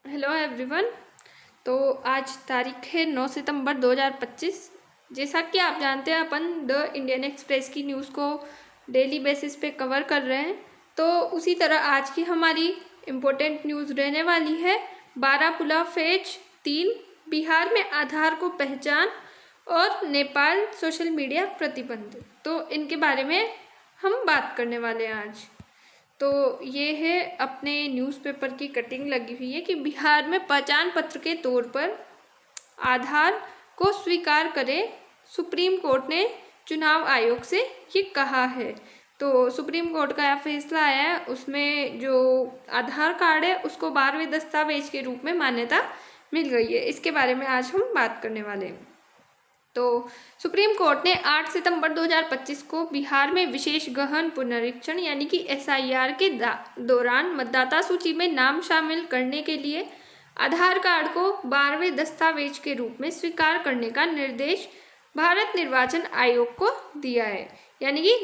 Hello everyone. तो आज तारीख है 9 सितंबर 2025। जैसा कि आप जानते हैं अपन द इंडियन एक्सप्रेस की न्यूज़ को डेली बेसिस पे कवर कर रहे हैं। तो उसी तरह आज की हमारी इम्पोर्टेंट न्यूज़ रहने वाली है बारामूला फेज 3, बिहार में आधार को पहचान और नेपाल सोशल मीडिया प्रतिबंध। तो इनके बारे में हम बात करने वाले हैं आज। तो ये है अपने न्यूज़पेपर की कटिंग लगी हुई है कि बिहार में पहचान पत्र के तौर पर आधार को स्वीकार करें। सुप्रीम कोर्ट ने चुनाव आयोग से ये कहा है। तो सुप्रीम कोर्ट का यह फैसला आया है, उसमें जो आधार कार्ड है उसको 12वें दस्तावेज के रूप में मान्यता मिल गई है। इसके बारे में आज हम बात करने वाले हैं। तो सुप्रीम कोर्ट ने 8 सितंबर 2025 को बिहार में विशेष गहन पुनरीक्षण यानी कि एसआईआर के दौरान मतदाता सूची में नाम शामिल करने के लिए आधार कार्ड को 12वें दस्तावेज के रूप में स्वीकार करने का निर्देश भारत निर्वाचन आयोग को दिया है। यानी कि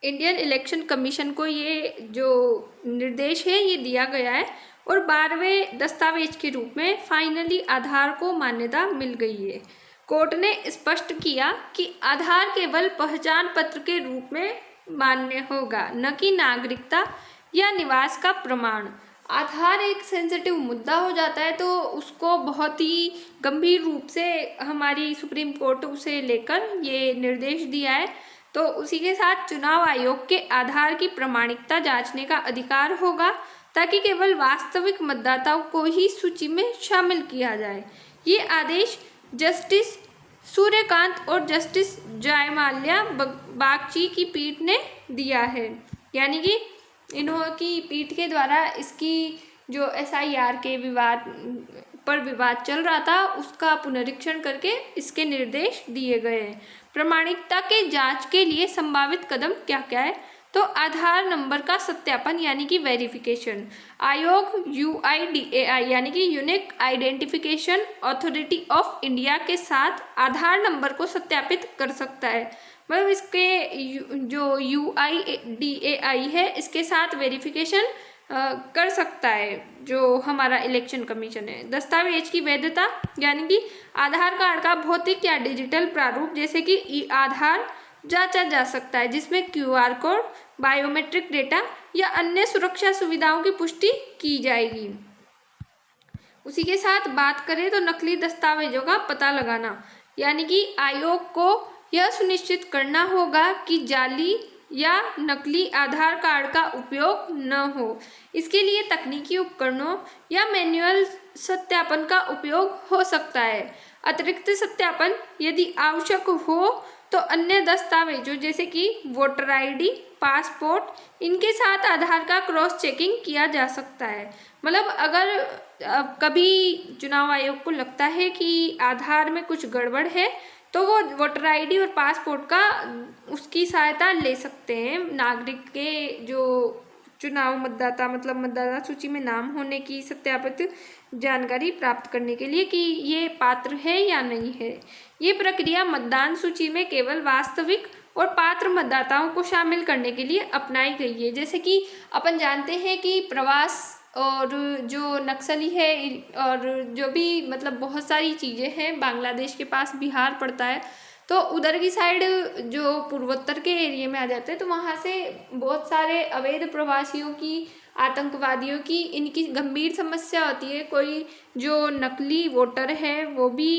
इंडियन इलेक्शन कमीशन को ये जो निर्देश है ये दिया गया है और 12वें दस्तावेज के रूप में फाइनली आधार को मान्यता मिल गई है। कोर्ट ने स्पष्ट किया कि आधार केवल पहचान पत्र के रूप में मान्य होगा, न कि नागरिकता या निवास का प्रमाण। आधार एक सेंसिटिव मुद्दा हो जाता है तो उसको बहुत ही गंभीर रूप से हमारी सुप्रीम कोर्ट उसे लेकर ये निर्देश दिया है। तो उसी के साथ चुनाव आयोग के आधार की प्रामाणिकता जांचने का अधिकार होगा ताकि केवल वास्तविक मतदाताओं को ही सूची में शामिल किया जाए। ये आदेश जस्टिस सूर्यकांत और जस्टिस जयमाल्या बागची की पीठ ने दिया है। यानी कि इन्होंने पीठ के द्वारा इसकी जो एसआईआर के विवाद चल रहा था उसका पुनरीक्षण करके इसके निर्देश दिए गए हैं। प्रामाणिकता के जांच के लिए संभावित कदम क्या क्या है? तो आधार नंबर का सत्यापन यानी कि वेरिफिकेशन। आयोग यूआईडीएआई यानी कि unique identification authority of India के साथ आधार नंबर को सत्यापित कर सकता है। मतलब इसके जो यूआईडीएआई है इसके साथ वेरिफिकेशन कर सकता है जो हमारा इलेक्शन कमीशन है। दस्तावेज की वैधता यानी कि आधार कार्ड का भौतिक या डिजिटल प्रारूप जैसे कि ई आधार जांचा जा सकता है, जिसमें क्यूआर कोड, बायोमेट्रिक डेटा या अन्य सुरक्षा सुविधाओं की पुष्टि की जाएगी। उसी के साथ बात करें तो नकली दस्तावेजों का पता लगाना यानी कि आयोग को यह सुनिश्चित करना होगा कि जाली या नकली आधार कार्ड का उपयोग न हो। इसके लिए तकनीकी उपकरणों या मैन्युअल सत्यापन का उपयोग हो सकता है। अतिरिक्त सत्यापन यदि आवश्यक हो तो अन्य दस्तावेजों जैसे कि वोटर आईडी, पासपोर्ट, इनके साथ आधार का क्रॉस चेकिंग किया जा सकता है। मतलब अगर कभी चुनाव आयोग को लगता है कि आधार में कुछ गड़बड़ है तो वो वोटर आईडी और पासपोर्ट का उसकी सहायता ले सकते हैं नागरिक के जो चुनाव मतदाता सूची में नाम होने की सत्यापित जानकारी प्राप्त करने के लिए कि ये पात्र है या नहीं है। ये प्रक्रिया मतदान सूची में केवल वास्तविक और पात्र मतदाताओं को शामिल करने के लिए अपनाई गई है। जैसे कि अपन जानते हैं कि प्रवास और जो नक्सली है और जो भी बहुत सारी चीज़ें हैं, बांग्लादेश के पास बिहार पड़ता है तो उधर की साइड जो पूर्वोत्तर के एरिया में आ जाते हैं तो वहाँ से बहुत सारे अवैध प्रवासियों की, आतंकवादियों की इनकी गंभीर समस्या होती है। कोई जो नकली वोटर है वो भी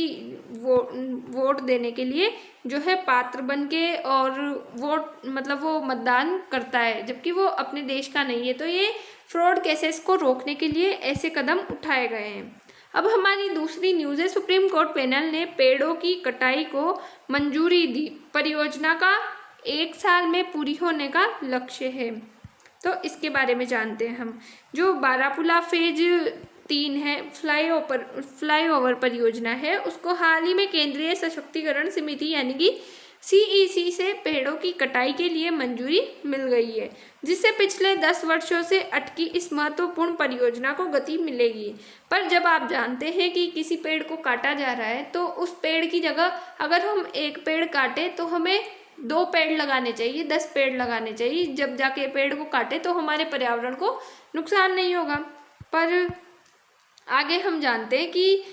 वोट देने के लिए जो है पात्र बन के और वो मतदान करता है जबकि वो अपने देश का नहीं है। तो ये फ्रॉड केसेस को रोकने के लिए ऐसे कदम उठाए गए हैं। अब हमारी दूसरी न्यूज़ है, सुप्रीम कोर्ट पैनल ने पेड़ों की कटाई को मंजूरी दी। परियोजना का 1 साल में पूरी होने का लक्ष्य है। तो इसके बारे में जानते हैं हम। जो बारामूला फेज 3 है, फ्लाईओवर परियोजना है, उसको हाल ही में केंद्रीय सशक्तिकरण समिति यानी कि सीईसी से पेड़ों की कटाई के लिए मंजूरी मिल गई है, जिससे पिछले 10 वर्षों से अटकी इस महत्वपूर्ण परियोजना को गति मिलेगी। पर जब आप जानते हैं कि किसी पेड़ को काटा जा रहा है तो उस पेड़ की जगह अगर हम एक पेड़ काटे तो हमें 2 पेड़ लगाने चाहिए, 10 पेड़ लगाने चाहिए, जब जाके पेड़ को काटे तो हमारे पर्यावरण को नुकसान नहीं होगा। पर आगे हम जानते हैं कि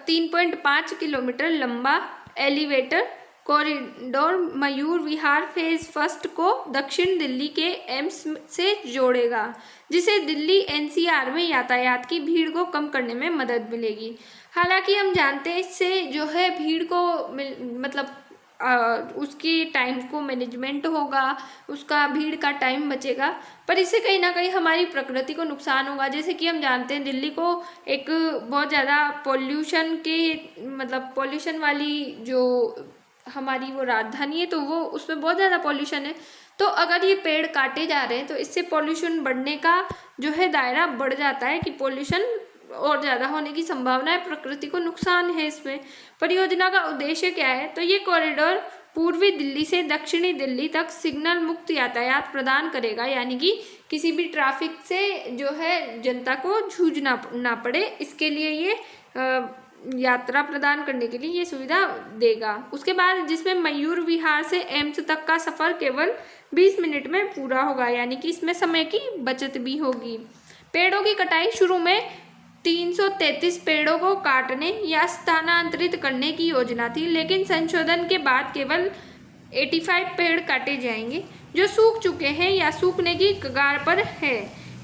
3.5 किलोमीटर लंबा elevator corridor Mayur Vihar phase first को दक्षिण दिल्ली के एम्स से जोड़ेगा, जिसे दिल्ली एनसीआर में यातायात की भीड़ को कम करने में मदद मिलेगी। हालांकि हम जानते हैं इससे जो है भीड़ को मतलब उसकी टाइम को मैनेजमेंट होगा, उसका भीड़ का टाइम बचेगा, पर इससे कहीं ना कहीं हमारी प्रकृति को नुकसान होगा। जैसे कि हम जानते हैं दिल्ली को एक बहुत ज़्यादा पॉल्यूशन के मतलब पॉल्यूशन वाली जो हमारी वो राजधानी है, तो वो उसमें बहुत ज़्यादा पॉल्यूशन है। तो अगर ये पेड़ काटे जा रहे हैं तो इससे पॉल्यूशन बढ़ने का जो है दायरा बढ़ जाता है कि पॉल्यूशन और ज़्यादा होने की संभावना है, प्रकृति को नुकसान है इसमें। परियोजना का उद्देश्य क्या है? तो ये कॉरिडोर पूर्वी दिल्ली से दक्षिणी दिल्ली तक सिग्नल मुक्त यातायात प्रदान करेगा, यानी कि किसी भी ट्रैफिक से जो है जनता को जूझना ना पड़े, इसके लिए ये यात्रा प्रदान करने के लिए ये सुविधा देगा। उसके बाद जिसमें मयूर विहार से एम्स तक का सफ़र केवल 20 मिनट में पूरा होगा, यानी कि इसमें समय की बचत भी होगी। पेड़ों की कटाई शुरू में 333 पेड़ों को काटने या स्थानांतरित करने की योजना थी, लेकिन संशोधन के बाद केवल 85 पेड़ काटे जाएंगे जो सूख चुके हैं या सूखने की कगार पर है।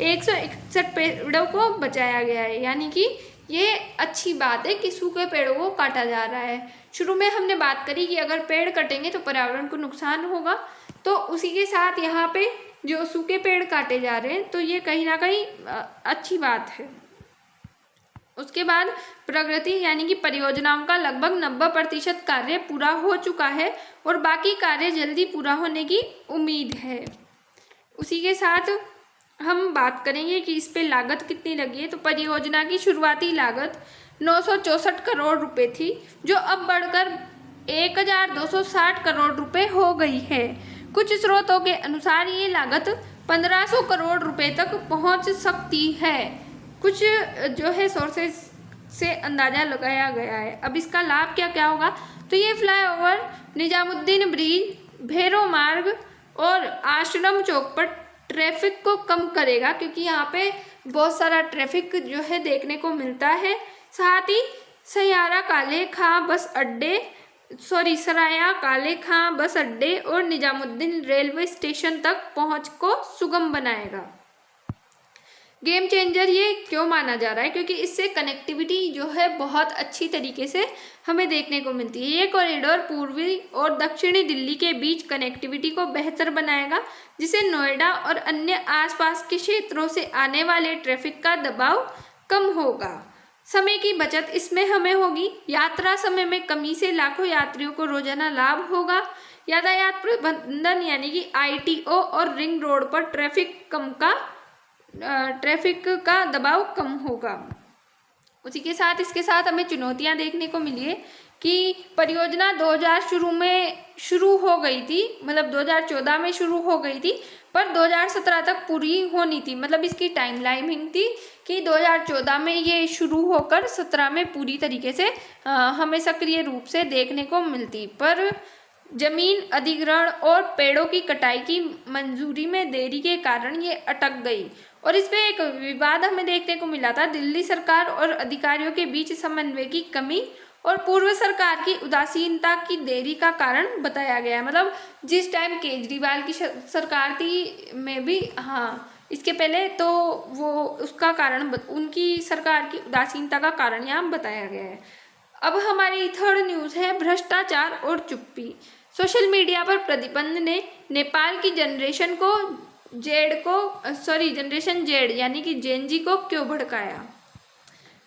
161 पेड़ों को बचाया गया है, यानी कि ये अच्छी बात है कि सूखे पेड़ों को काटा जा रहा है। शुरू में हमने बात करी कि अगर पेड़ कटेंगे तो पर्यावरण को नुकसान होगा, तो उसी के साथ यहाँ पे जो सूखे पेड़ काटे जा रहे हैं तो ये कहीं ना कहीं अच्छी बात है। उसके बाद प्रगति यानी कि परियोजनाओं का लगभग 90% कार्य पूरा हो चुका है और बाकी कार्य जल्दी पूरा होने की उम्मीद है। उसी के साथ हम बात करेंगे कि इस पे लागत कितनी लगी है। तो परियोजना की शुरुआती लागत 964 करोड़ रुपए थी, जो अब बढ़कर 1260 करोड़ रुपए हो गई है। कुछ स्रोतों के अनुसार ये लागत 1500 करोड़ रुपए तक पहुंच सकती है। कुछ जो है सोर्सेज से अंदाजा लगाया गया है। अब इसका लाभ क्या क्या होगा? तो ये फ्लाईओवर निजामुद्दीन ब्रिज, भैरव मार्ग और आश्रम चौक पर ट्रैफिक को कम करेगा, क्योंकि यहाँ पे बहुत सारा ट्रैफिक जो है देखने को मिलता है। साथ ही सराया काले खां बस अड्डे और निजामुद्दीन रेलवे स्टेशन तक पहुँच को सुगम बनाएगा। गेम चेंजर ये क्यों माना जा रहा है? क्योंकि इससे कनेक्टिविटी जो है बहुत अच्छी तरीके से हमें देखने को मिलती है। ये कॉरिडोर पूर्वी और दक्षिणी दिल्ली के बीच कनेक्टिविटी को बेहतर बनाएगा, जिससे नोएडा और अन्य आसपास के क्षेत्रों से आने वाले ट्रैफिक का दबाव कम होगा। समय की बचत इसमें हमें होगी। यात्रा समय में कमी से लाखों यात्रियों को रोजाना लाभ होगा। यातायात प्रबंधन यानी कि ITO और रिंग रोड पर ट्रैफिक का दबाव कम होगा। उसी के साथ इसके साथ हमें चुनौतियां देखने को मिली है कि परियोजना 2000 में शुरू हो गई थी, मतलब 2014 में शुरू हो गई थी, पर 2017 तक पूरी होनी थी। मतलब इसकी टाइम लाइनिंग थी कि 2014 में ये शुरू होकर 17 में पूरी तरीके से हमें सक्रिय रूप से देखने को मिलती, पर जमीन अधिग्रहण और पेड़ों की कटाई की मंजूरी में देरी के कारण ये अटक गई और इसमें एक विवाद हमें देखने को मिला था। दिल्ली सरकार और अधिकारियों के बीच समन्वय की कमी और पूर्व सरकार की उदासीनता की देरी का कारण बताया गया। मतलब जिस टाइम केजरीवाल की सरकार थी में भी, हाँ इसके पहले, तो वो उसका कारण उनकी सरकार की उदासीनता का कारण यहाँ बताया गया है। अब हमारी थर्ड न्यूज़ है भ्रष्टाचार और चुप्पी। सोशल मीडिया पर प्रतिबंध ने नेपाल की जनरेशन जेड यानी कि जेन जी को क्यों भड़काया?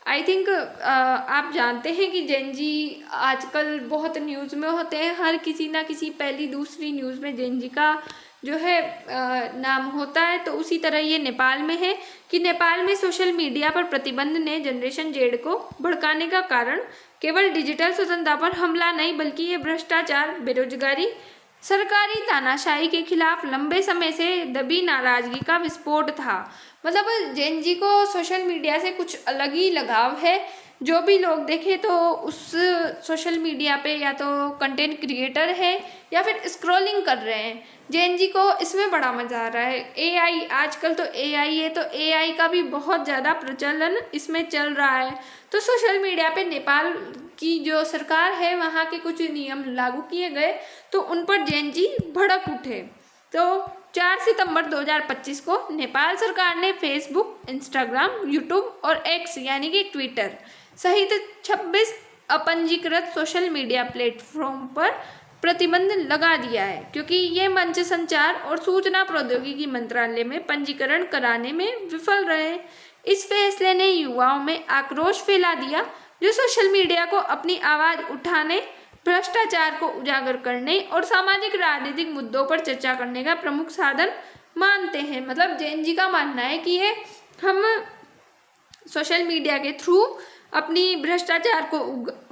आई थिंक आप जानते हैं कि जेन जी आजकल बहुत न्यूज़ में होते हैं। हर किसी ना किसी पहली दूसरी न्यूज़ में जेन जी का जो है नाम होता है। तो उसी तरह ये नेपाल में है कि नेपाल में सोशल मीडिया पर प्रतिबंध ने जनरेशन जेड को भड़काने का कारण केवल डिजिटल स्वतंत्रता पर हमला नहीं, बल्कि ये भ्रष्टाचार, बेरोजगारी, सरकारी तानाशाही के खिलाफ लंबे समय से दबी नाराजगी का विस्फोट था। मतलब जेन जी को सोशल मीडिया से कुछ अलग ही लगाव है। जो भी लोग देखें तो उस सोशल मीडिया पे या तो कंटेंट क्रिएटर है या फिर स्क्रॉलिंग कर रहे हैं। जेन जी को इसमें बड़ा मज़ा आ रहा है। एआई, आजकल तो एआई है तो एआई का भी बहुत ज़्यादा प्रचलन इसमें चल रहा है। तो सोशल मीडिया पे नेपाल की जो सरकार है वहाँ के कुछ नियम लागू किए गए तो उन पर जेन जी भड़क उठे। तो 4 सितंबर 2025 को नेपाल सरकार ने फेसबुक, इंस्टाग्राम, यूट्यूब और एक्स यानी कि ट्विटर सहित 26 अपंजीकृत सोशल मीडिया प्लेटफॉर्म पर प्रतिबंध लगा दिया है, क्योंकि ये मंच संचार और सूचना प्रौद्योगिकी मंत्रालय में पंजीकरण कराने में विफल रहे। इस फैसले ने युवाओं में आक्रोश फैला दिया, जो सोशल मीडिया को अपनी आवाज़ उठाने, भ्रष्टाचार को उजागर करने और सामाजिक राजनीतिक मुद्दों पर चर्चा करने का प्रमुख साधन मानते हैं। मतलब जेन जी का मानना है कि ये हम सोशल मीडिया के थ्रू अपनी भ्रष्टाचार को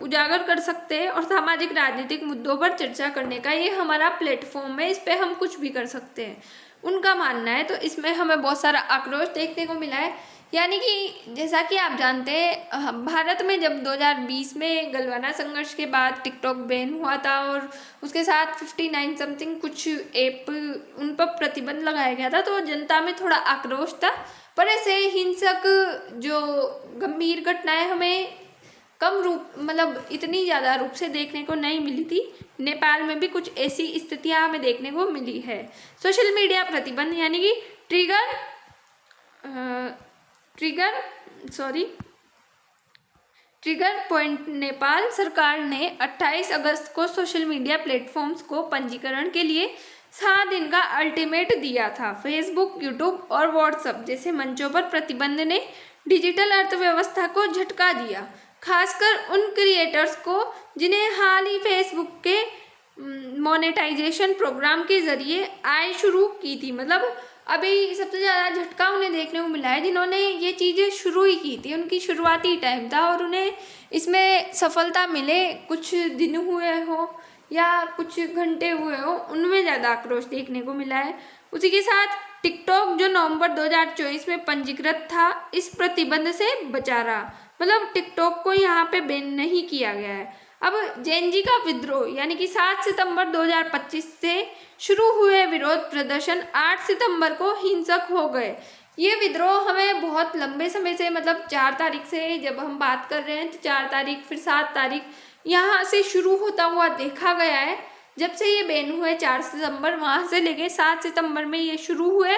उजागर कर सकते हैं और सामाजिक राजनीतिक मुद्दों पर चर्चा करने का ये हमारा प्लेटफॉर्म है, इस पे हम कुछ भी कर सकते हैं, उनका मानना है। तो इसमें हमें बहुत सारा आक्रोश देखने को मिला है। यानी कि जैसा कि आप जानते हैं, भारत में जब 2020 में गलवाना संघर्ष के बाद टिकटॉक बैन हुआ था और उसके साथ 59 समथिंग कुछ ऐप उन पर प्रतिबंध लगाया गया था, तो जनता में थोड़ा आक्रोश था। पर ऐसे हिंसक जो गंभीर घटनाएं हमें कम रूप, मतलब इतनी ज़्यादा रूप से देखने को नहीं मिली थी। नेपाल में भी कुछ ऐसी स्थितियां हमें देखने को मिली है। सोशल मीडिया प्रतिबंध यानी कि ट्रिगर पॉइंट। नेपाल सरकार ने 28 अगस्त को सोशल मीडिया प्लेटफॉर्म्स को पंजीकरण के लिए 7 दिन का अल्टीमेट दिया था। फेसबुक, यूट्यूब और व्हाट्सएप जैसे मंचों पर प्रतिबंध ने डिजिटल अर्थव्यवस्था को झटका दिया, खासकर उन क्रिएटर्स को जिन्हें हाल ही फेसबुक के मोनेटाइजेशन प्रोग्राम के जरिए आय शुरू की थी। मतलब अभी सबसे ज़्यादा झटका उन्हें देखने को मिला है जिन्होंने ये चीज़ें शुरू ही की थी, उनकी शुरुआती टाइम था और उन्हें इसमें सफलता मिले, कुछ दिन हुए हो या कुछ घंटे हुए हो, उनमें ज़्यादा आक्रोश देखने को मिला है। उसी के साथ टिकटॉक जो नवंबर 2024 में पंजीकृत था, इस प्रतिबंध से बचा रहा। मतलब टिकटॉक को यहाँ पे बैन नहीं किया गया है। अब जेन जी का विद्रोह यानी कि 7 सितंबर 2025 से शुरू हुए विरोध प्रदर्शन 8 सितंबर को हिंसक हो गए। ये विद्रोह हमें बहुत लंबे समय से, मतलब 4 तारीख से जब हम बात कर रहे हैं तो 4 तारीख फिर 7 तारीख यहाँ से शुरू होता हुआ देखा गया है। जब से ये बैन हुए 4 सितंबर, वहाँ से लेके 7 सितंबर में ये शुरू हुए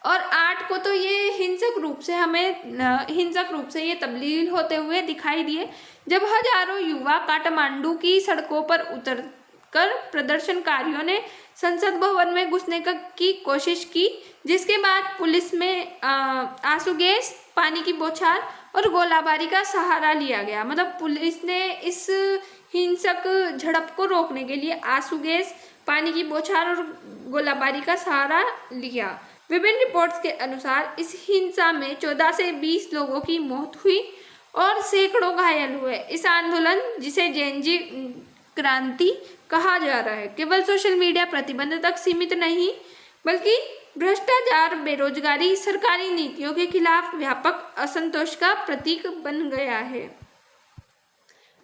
और 8 को तो ये हिंसक रूप से ये तब्दील होते हुए दिखाई दिए, जब हजारों युवा काठमांडू की सड़कों पर उतरकर प्रदर्शनकारियों ने संसद भवन में घुसने की कोशिश की, जिसके बाद पुलिस में आंसू गैस, पानी की बौछार और गोलाबारी का सहारा लिया गया। मतलब पुलिस ने इस हिंसक झड़प को रोकने के लिए आंसू गैस, पानी की बौछार और गोलाबारी का सहारा लिया। विभिन्न रिपोर्ट्स के अनुसार इस हिंसा में 14 से 20 लोगों की मौत हुई और सैकड़ों घायल हुए। इस आंदोलन, जिसे जेन जी क्रांति कहा जा रहा है, केवल सोशल मीडिया प्रतिबंध तक सीमित नहीं बल्कि भ्रष्टाचार, बेरोजगारी, सरकारी नीतियों के खिलाफ व्यापक असंतोष का प्रतीक बन गया है।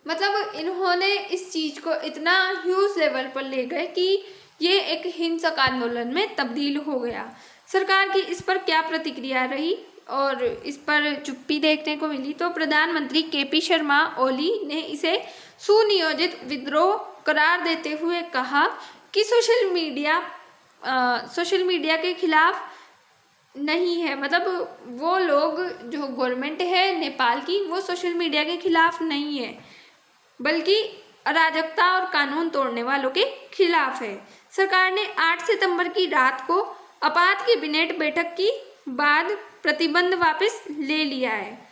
मतलब इन्होंने इस चीज को इतना ह्यूज लेवल पर ले गए कि ये एक हिंसक आंदोलन में तब्दील हो गया। सरकार की इस पर क्या प्रतिक्रिया रही और इस पर चुप्पी देखने को मिली, तो प्रधानमंत्री केपी शर्मा ओली ने इसे सुनियोजित विद्रोह करार देते हुए कहा कि सोशल मीडिया के खिलाफ नहीं है। मतलब वो लोग, जो गवर्नमेंट है नेपाल की, वो सोशल मीडिया के खिलाफ नहीं है बल्कि अराजकता और कानून तोड़ने वालों के खिलाफ है। सरकार ने 8 सितंबर की रात को आपात कैबिनेट बैठक की बाद प्रतिबंध वापस ले लिया है।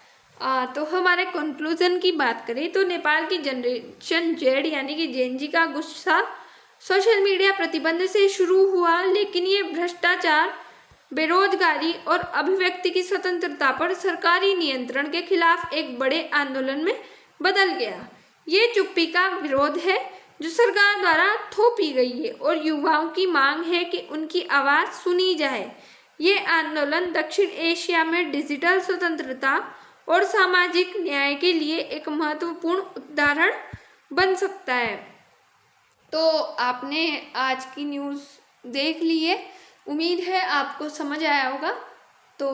तो हमारे कंक्लूजन की बात करें तो नेपाल की जनरेशन जेड यानी कि जेन जी का गुस्सा सोशल मीडिया प्रतिबंध से शुरू हुआ, लेकिन ये भ्रष्टाचार, बेरोजगारी और अभिव्यक्ति की स्वतंत्रता पर सरकारी नियंत्रण के खिलाफ एक बड़े आंदोलन में बदल गया। ये चुप्पी का विरोध है जो सरकार द्वारा थोपी गई है और युवाओं की मांग है कि उनकी आवाज़ सुनी जाए। ये आंदोलन दक्षिण एशिया में डिजिटल स्वतंत्रता और सामाजिक न्याय के लिए एक महत्वपूर्ण उदाहरण बन सकता है। तो आपने आज की न्यूज़ देख ली है, उम्मीद है आपको समझ आया होगा। तो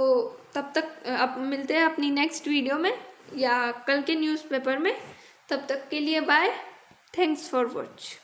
तब तक अब मिलते हैं अपनी नेक्स्ट वीडियो में या कल के न्यूज़पेपर में। तब तक के लिए बाय, थैंक्स फॉर वॉच।